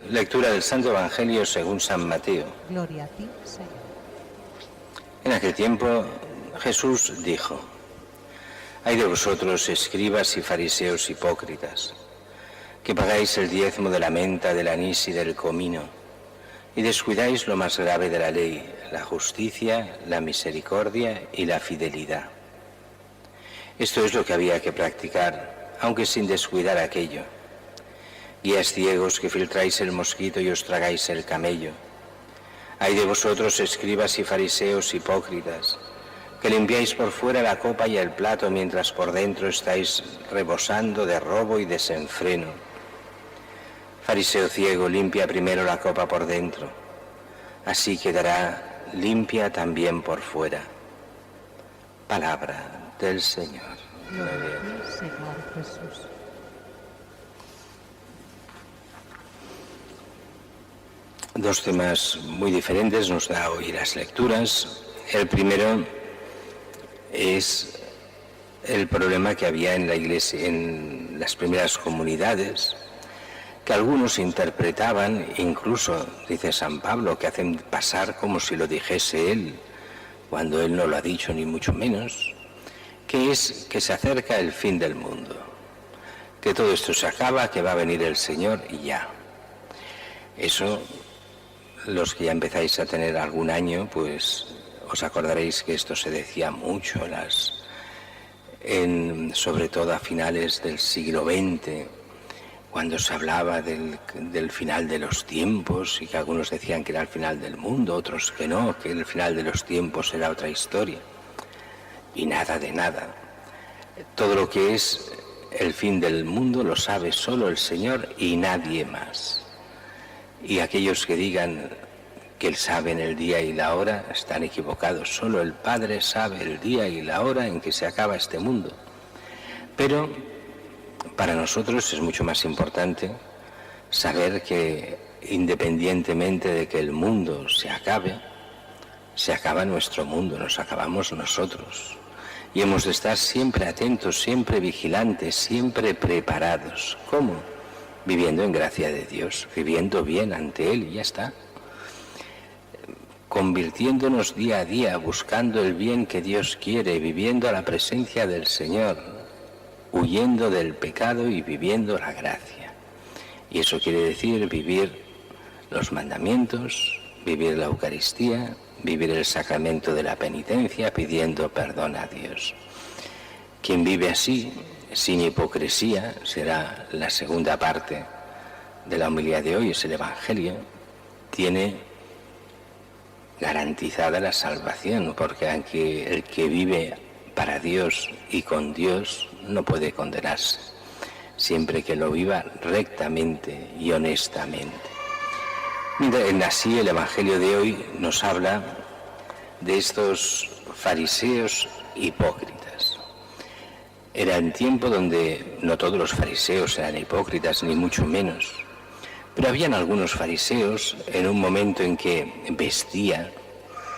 Lectura del Santo Evangelio según San Mateo. Gloria a ti, Señor. En aquel tiempo Jesús dijo: «Ay de vosotros, escribas y fariseos hipócritas, que pagáis el diezmo de la menta, del anís y del comino, y descuidáis lo más grave de la ley, la justicia, la misericordia y la fidelidad. Esto es lo que había que practicar, aunque sin descuidar aquello. Guías ciegos que filtráis el mosquito y os tragáis el camello. Ay de vosotros, escribas y fariseos hipócritas, que limpiáis por fuera la copa y el plato, mientras por dentro estáis rebosando de robo y desenfreno. Fariseo ciego, limpia primero la copa por dentro, así quedará limpia también por fuera». Palabra del Señor. Gloria a ti, Señor Jesús. Dos temas muy diferentes nos da hoy las lecturas. El primero es el problema que había en la Iglesia, en las primeras comunidades, que algunos interpretaban, incluso, dice San Pablo, que hacen pasar como si lo dijese él, cuando él no lo ha dicho ni mucho menos, que es que se acerca el fin del mundo, que todo esto se acaba, que va a venir el Señor y ya. Eso, los que ya empezáis a tener algún año, pues os acordaréis que esto se decía mucho, sobre todo a finales del siglo XX, cuando se hablaba del final de los tiempos, y que algunos decían que era el final del mundo, otros que no, que el final de los tiempos era otra historia. Y nada de nada. Todo lo que es el fin del mundo lo sabe solo el Señor y nadie más. Y aquellos que digan que Él sabe en el día y la hora están equivocados. Solo el Padre sabe el día y la hora en que se acaba este mundo. Pero para nosotros es mucho más importante saber que, independientemente de que el mundo se acabe, se acaba nuestro mundo, nos acabamos nosotros. Y hemos de estar siempre atentos, siempre vigilantes, siempre preparados. ¿Cómo? Viviendo en gracia de Dios, viviendo bien ante Él y ya está. Convirtiéndonos día a día, buscando el bien que Dios quiere, viviendo a la presencia del Señor, huyendo del pecado y viviendo la gracia. Y eso quiere decir vivir los mandamientos, vivir la Eucaristía, vivir el sacramento de la penitencia, pidiendo perdón a Dios. Quien vive así, sin hipocresía, será la segunda parte de la homilía de hoy, es el Evangelio, tiene garantizada la salvación, porque aunque el que vive para Dios y con Dios no puede condenarse, siempre que lo viva rectamente y honestamente. Así el Evangelio de hoy nos habla de estos fariseos hipócritas. Era un tiempo donde no todos los fariseos eran hipócritas, ni mucho menos, pero habían algunos fariseos en un momento en que vestía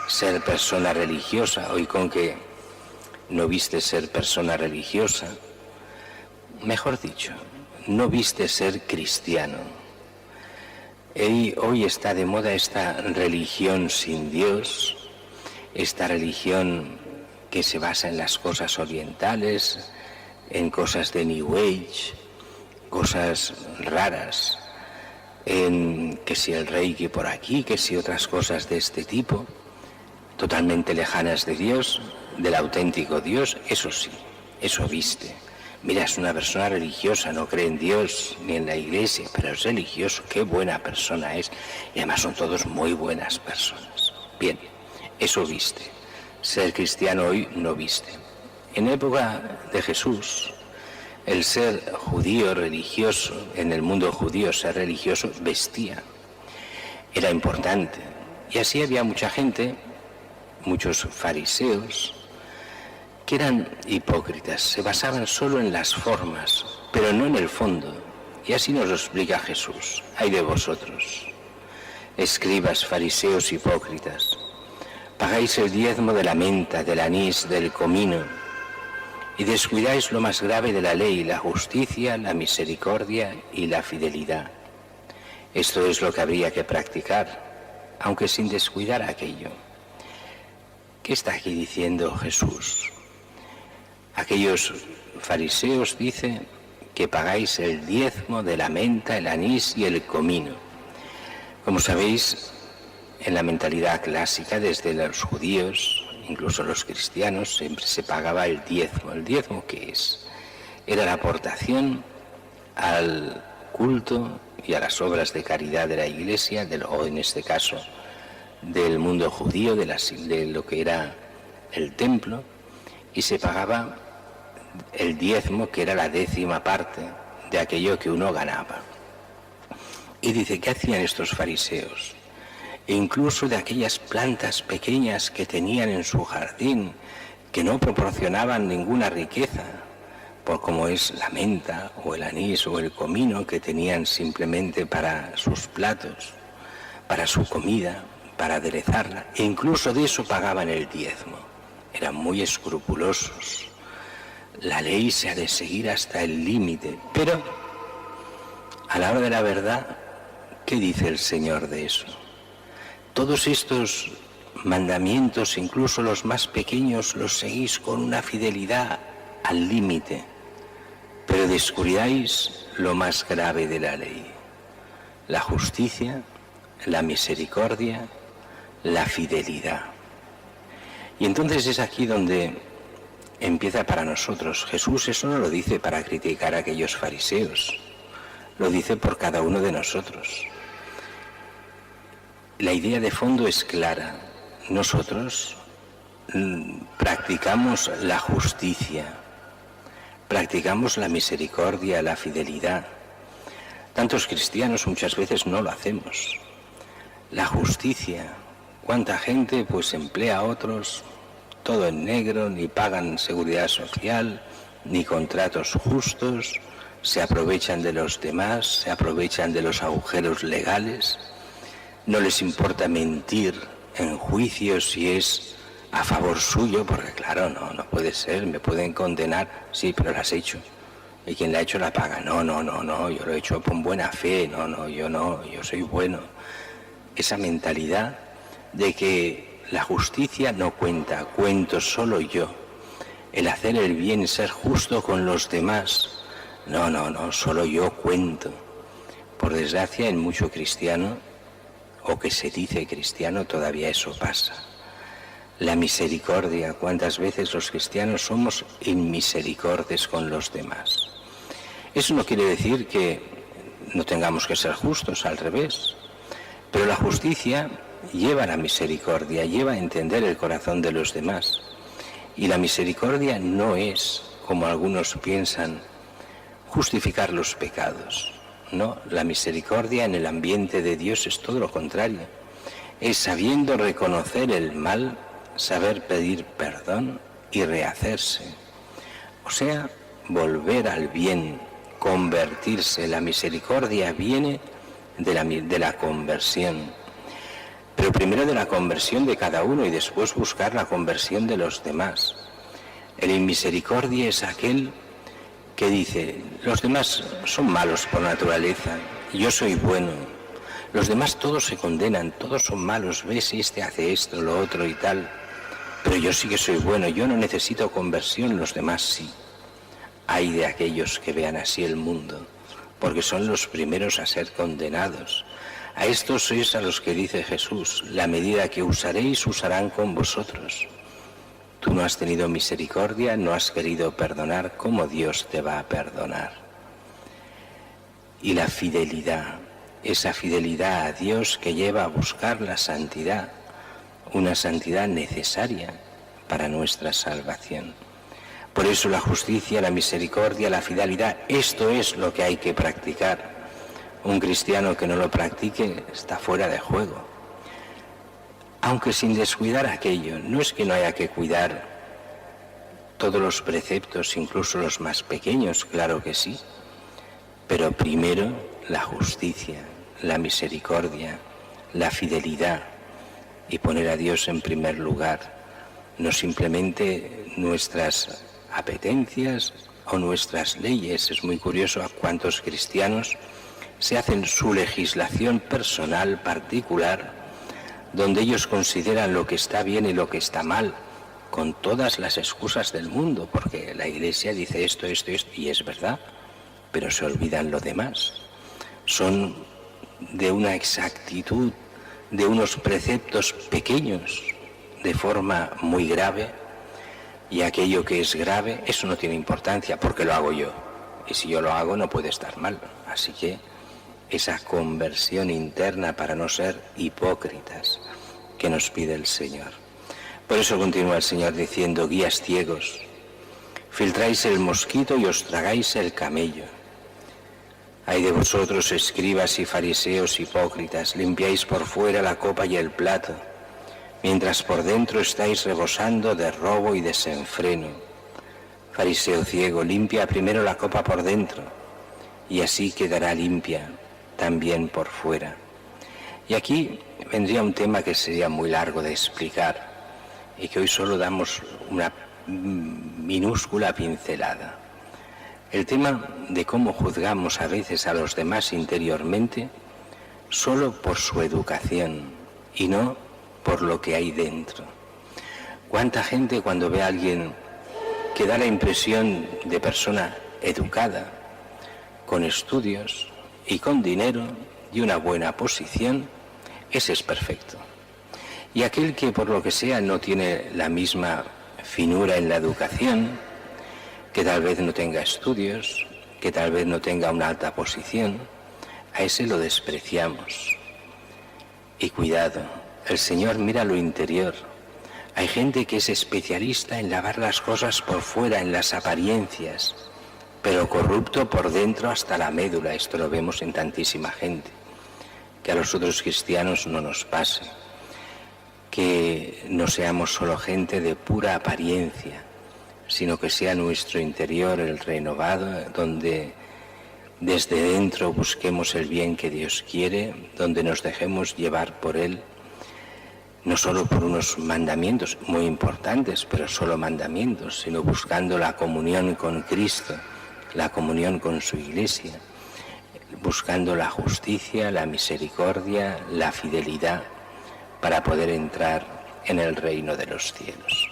ser persona religiosa, hoy con que no viste ser persona religiosa, mejor dicho, no viste ser cristiano. Hoy está de moda esta religión sin Dios, esta religión que se basa en las cosas orientales, en cosas de New Age, cosas raras, en que si el Reiki por aquí, que si otras cosas de este tipo, totalmente lejanas de Dios, del auténtico Dios. Eso sí, eso viste. Mira, es una persona religiosa, no cree en Dios ni en la Iglesia, pero es religioso, qué buena persona es. Y además son todos muy buenas personas. Bien, eso viste. Ser cristiano hoy no viste. En época de Jesús, el ser judío religioso, en el mundo judío ser religioso, vestía. Era importante. Y así había mucha gente, muchos fariseos, que eran hipócritas, se basaban solo en las formas, pero no en el fondo. Y así nos lo explica Jesús. Ay de vosotros, escribas, fariseos hipócritas, pagáis el diezmo de la menta, del anís, del comino, y descuidáis lo más grave de la ley, la justicia, la misericordia y la fidelidad. Esto es lo que habría que practicar, aunque sin descuidar aquello. ¿Qué está aquí diciendo Jesús? Aquellos fariseos dice que pagáis el diezmo de la menta, el anís y el comino. Como sabéis, en la mentalidad clásica, desde los judíos, incluso los cristianos, siempre se pagaba el diezmo. ¿El diezmo qué es? Era la aportación al culto y a las obras de caridad de la Iglesia, o en este caso del mundo judío, de lo que era el templo, y se pagaba el diezmo, que era la 10ª parte de aquello que uno ganaba. Y dice, ¿qué hacían estos fariseos? E incluso de aquellas plantas pequeñas que tenían en su jardín, que no proporcionaban ninguna riqueza, por como es la menta o el anís o el comino, que tenían simplemente para sus platos, para su comida, para aderezarla, e incluso de eso pagaban el diezmo. Eran muy escrupulosos. La ley se ha de seguir hasta el límite, pero a la hora de la verdad, ¿qué dice el Señor de eso? Todos estos mandamientos, incluso los más pequeños, los seguís con una fidelidad al límite, pero descuidáis lo más grave de la ley: la justicia, la misericordia, la fidelidad. Y entonces es aquí donde empieza para nosotros. Jesús eso no lo dice para criticar a aquellos fariseos, lo dice por cada uno de nosotros. La idea de fondo es clara. Nosotros practicamos la justicia, practicamos la misericordia, la fidelidad. Tantos cristianos muchas veces no lo hacemos. La justicia, cuánta gente pues emplea a otros todo en negro, ni pagan seguridad social, ni contratos justos, se aprovechan de los demás, se aprovechan de los agujeros legales, no les importa mentir en juicios si es a favor suyo, porque claro, no puede ser, me pueden condenar, sí, pero lo has hecho. Y quien la ha hecho la paga. No, yo lo he hecho con buena fe, yo soy bueno. Esa mentalidad de que la justicia no cuenta, cuento solo yo. El hacer el bien, ser justo con los demás. No, solo yo cuento. Por desgracia, en mucho cristiano, o que se dice cristiano, todavía eso pasa. La misericordia, cuántas veces los cristianos somos inmisericordes con los demás. Eso no quiere decir que no tengamos que ser justos, al revés. Pero la justicia lleva a la misericordia, lleva a entender el corazón de los demás. Y la misericordia no es, como algunos piensan, justificar los pecados. No, la misericordia en el ambiente de Dios es todo lo contrario. Es sabiendo reconocer el mal, saber pedir perdón y rehacerse. O sea, volver al bien, convertirse. La misericordia viene de la conversión. Pero primero de la conversión de cada uno y después buscar la conversión de los demás. El inmisericordia es aquel que dice, los demás son malos por naturaleza, yo soy bueno. Los demás todos se condenan, todos son malos, ves, este hace esto, lo otro y tal. Pero yo sí que soy bueno, yo no necesito conversión, los demás sí. Ay de aquellos que vean así el mundo, porque son los primeros a ser condenados. A estos sois a los que dice Jesús, la medida que usaréis usarán con vosotros. Tú no has tenido misericordia, no has querido perdonar, ¿cómo Dios te va a perdonar? Y la fidelidad, esa fidelidad a Dios que lleva a buscar la santidad, una santidad necesaria para nuestra salvación. Por eso la justicia, la misericordia, la fidelidad, esto es lo que hay que practicar. Un cristiano que no lo practique está fuera de juego. Aunque sin descuidar aquello, no es que no haya que cuidar todos los preceptos, incluso los más pequeños, claro que sí, pero primero la justicia, la misericordia, la fidelidad y poner a Dios en primer lugar, no simplemente nuestras apetencias o nuestras leyes. Es muy curioso a cuántos cristianos se hacen su legislación personal, particular, donde ellos consideran lo que está bien y lo que está mal, con todas las excusas del mundo, porque la Iglesia dice esto, y es verdad, pero se olvidan lo demás. Son de una exactitud, de unos preceptos pequeños, de forma muy grave, y aquello que es grave, eso no tiene importancia, porque lo hago yo. Y si yo lo hago, no puede estar mal. Así que esa conversión interna para no ser hipócritas que nos pide el Señor. Por eso continúa el Señor diciendo: guías ciegos, filtráis el mosquito y os tragáis el camello. Ay de vosotros, escribas y fariseos hipócritas, limpiáis por fuera la copa y el plato, mientras por dentro estáis rebosando de robo y desenfreno. Fariseo ciego, limpia primero la copa por dentro, y así quedará limpia también por fuera. Y aquí vendría un tema que sería muy largo de explicar y que hoy solo damos una minúscula pincelada. El tema de cómo juzgamos a veces a los demás interiormente solo por su educación y no por lo que hay dentro. ¿Cuánta gente cuando ve a alguien que da la impresión de persona educada, con estudios y con dinero y una buena posición, ese es perfecto? Y aquel que por lo que sea no tiene la misma finura en la educación, que tal vez no tenga estudios, que tal vez no tenga una alta posición, a ese lo despreciamos. Y cuidado, el Señor mira lo interior. Hay gente que es especialista en lavar las cosas por fuera, en las apariencias, pero corrupto por dentro hasta la médula. Esto lo vemos en tantísima gente. Que a los otros cristianos no nos pase. Que no seamos solo gente de pura apariencia, sino que sea nuestro interior el renovado, donde desde dentro busquemos el bien que Dios quiere, donde nos dejemos llevar por Él, no solo por unos mandamientos muy importantes, pero solo mandamientos, sino buscando la comunión con Cristo, la comunión con su Iglesia, buscando la justicia, la misericordia, la fidelidad, para poder entrar en el reino de los cielos.